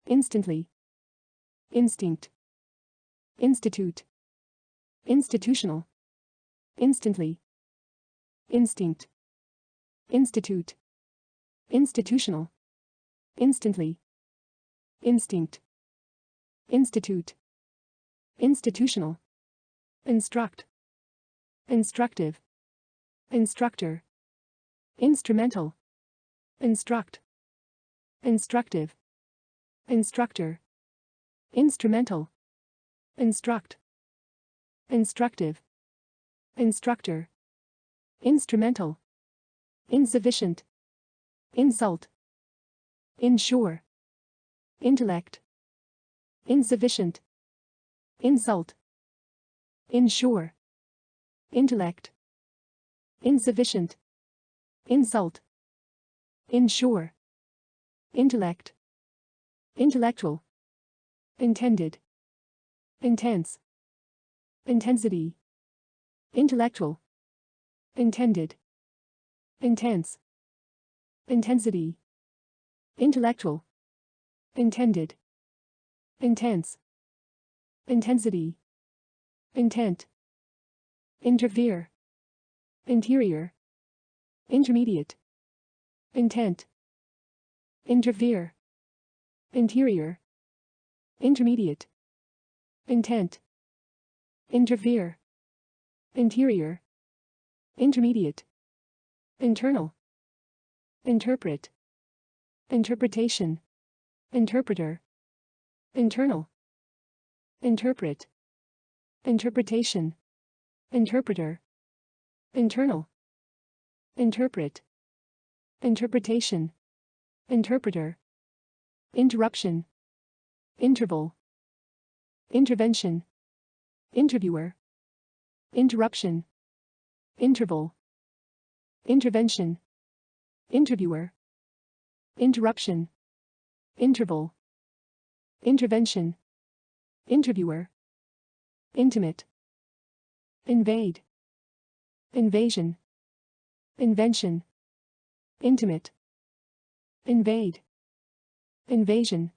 instantly, instinct, institute, institutional, instantly, instinct, institute, institutional, instantly, instinct, institute, institutional, instruct, instructive, instructor, instrumental, instruct, instructive, instructor, instrumental, instruct, instructive, instructor, instrumental, insufficient, insult, insure, intellect, insufficient, insult, insure, intellect, insufficient, insult, insure, intellect, intellectual, intended, intense, intensity, intellectual, intended, intense, intensity, intellectual, intended, intense, intensity, intent, interfere, interior, intermediate, intent, interfere, interior, intermediate, intent, interfere, interior, intermediate, internal, interpret, interpretation, interpreter, internal, interpret, interpretation, interpreter, internal, interpret, interpretation, interpreter, interruption, interval, intervention, interviewer, interruption, interval, intervention, interviewer, interruption, interval, intervention, interviewer, intimate, invade, invasion, invention, intimate, invade, invasion,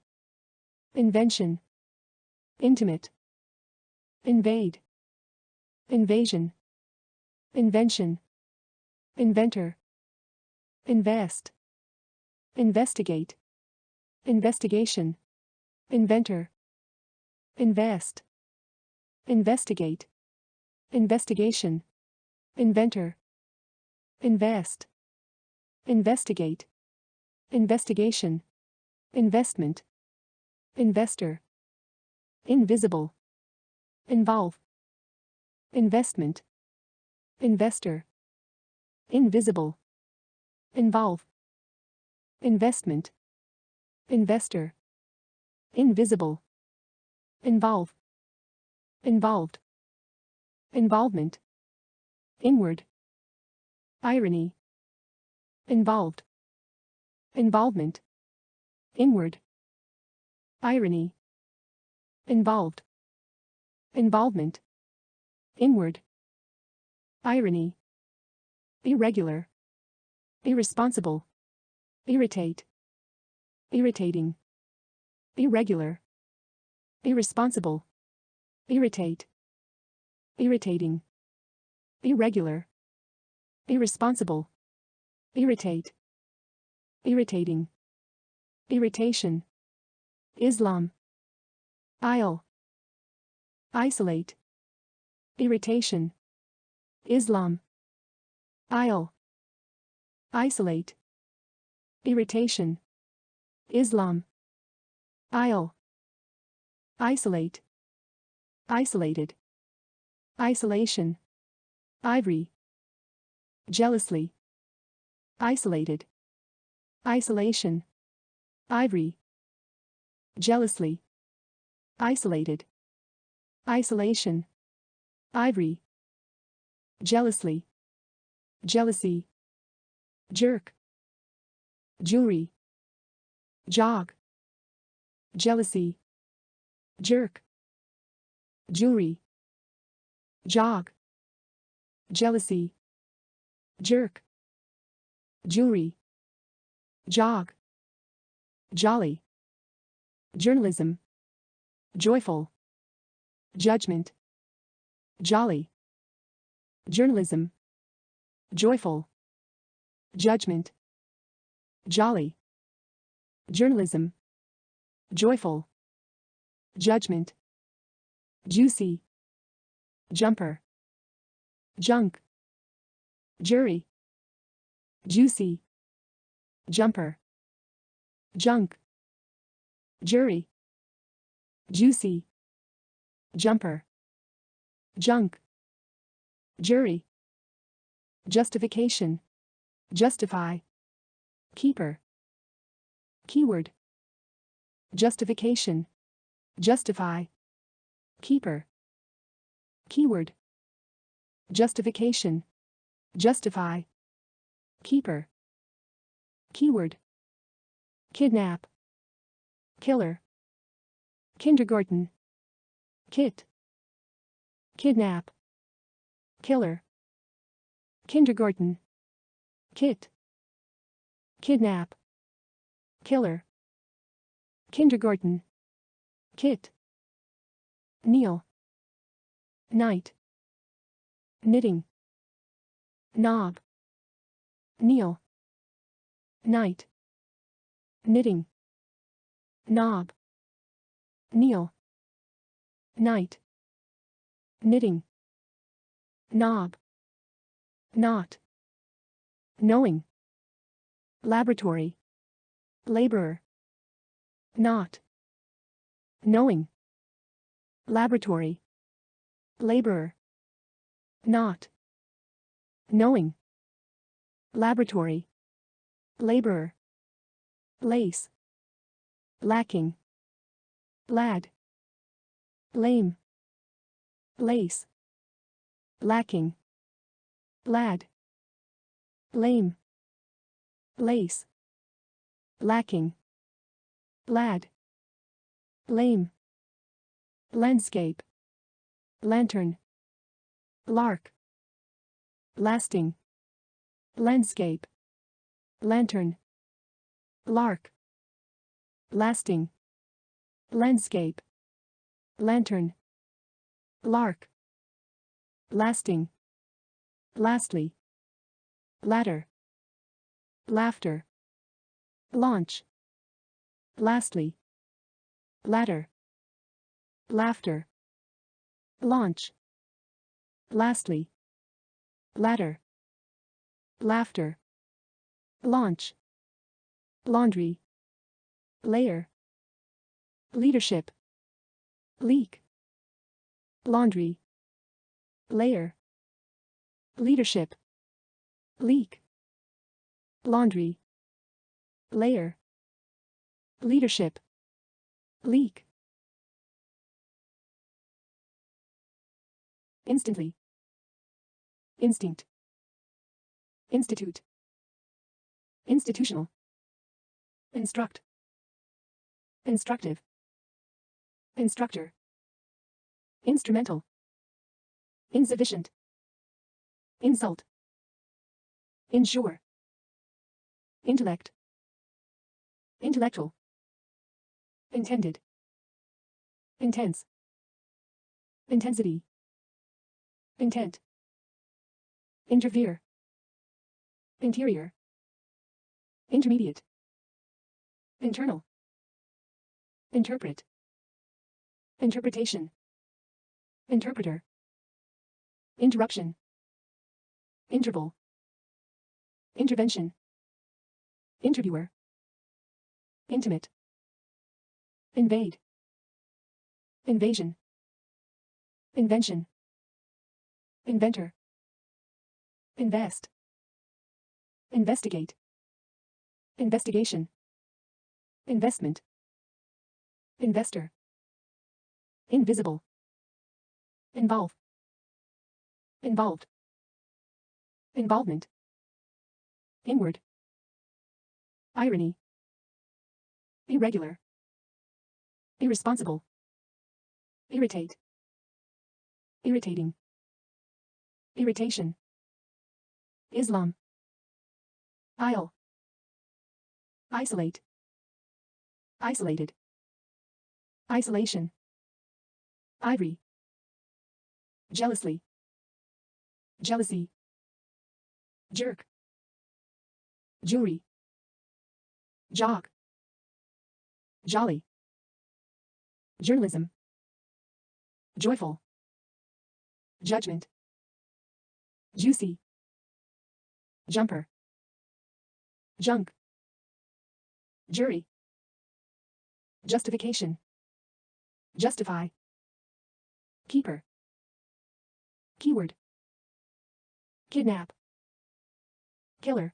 invention, intimate, invade, invasion, invention, inventor, invest, investigate, investigation, inventor, invest, investigate, investigation, inventor, invest, investigate, investigation, investment, investor, invisible, involve, investment, investor, invisible, involve, investment, investor, invisible, involve, involved, involvement, inward, irony, involved, involvement, inward, irony, involved, involvement, inward, irony, irregular, irresponsible, irritate, irritating, irregular, irresponsible, irritate, irritating, irregular, irresponsible, irritate, irritating, irritation, Islam, aisle, isolate, irritation, Islam, aisle, isolate, irritation, Islam, aisle, isolate, isolated, isolation, ivory, jealously, isolated, isolation, ivory, jealously, isolated, isolation, ivory, jealously, jealousy, jerk, jewelry, jog, jealousy, jerk, jewelry, jog, jealousy, jerk, jewelry, jog, jolly, journalism, joyful, judgment, jolly, journalism, joyful, judgment, jolly, journalism, joyful, judgment, juicy, jumper, junk, jury, juicy, jumper, junk, jury, juicy, jumper, junk, jury, justification, justify, keeper, keyword, justification, justify, keeper, keyword, justification, justify, keeper, keyword, kidnap, killer, kindergarten, kit, kidnap, killer, kindergarten, kit, kidnap, killer, kindergarten, kit, kneel, night, knitting, knob, kneel, night, knitting, knob, kneel, night, knitting, knob, not, knowing, laboratory, laborer, not, knowing, laboratory, laborer, not, knowing, laboratory, laborer, lace, lacking, lad, lame, lace, lacking, lad, lame, lace, lacking, lad, lame, landscape, lantern, lark, lasting, landscape, lantern, lark, lasting, landscape, lantern, lark, lasting, lastly, ladder, laughter, launch, lastly, ladder, laughter, launch, lastly, ladder, laughter, launch, laundry, layer, leadership, leak, laundry, layer, leadership, leak, laundry, layer, leadership, leak, instantly, instinct, institute, institutional, instruct, instructive, instructor, instrumental, insufficient, insult, insure, intellect, intellectual, intended, intense, intensity, intent, interfere, interior, intermediate, internal, interpret, interpretation, interpreter, interruption, interval, intervention, interviewer, intimate, invade, invasion, invention, inventor, invest, investigate, investigation, investment, investor, invisible, involve, involved, involvement, inward, irony, irregular, irresponsible, irritate, irritating, irritation, Islam, isle, isolate, isolated, isolation, ivory, jealously, jealousy, jerk, jewelry, jog, jolly, journalism, joyful, judgment, juicy, jumper, junk, jury, justification, justify, keeper, keyword, kidnap, killer,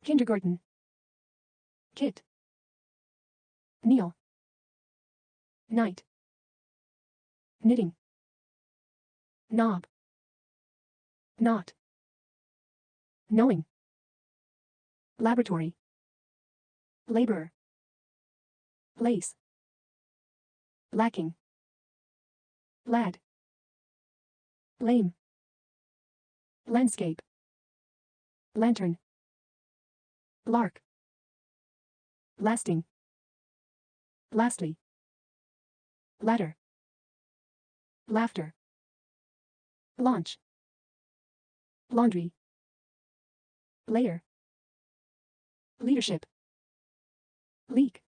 kindergarten, kit, kneel, night, knitting, knob, knot, knowing, laboratory, laborer, lace, lacking, lad, lame, landscape, lantern, lark, lasting, lastly, ladder, laughter, launch, laundry, layer, leadership, leak,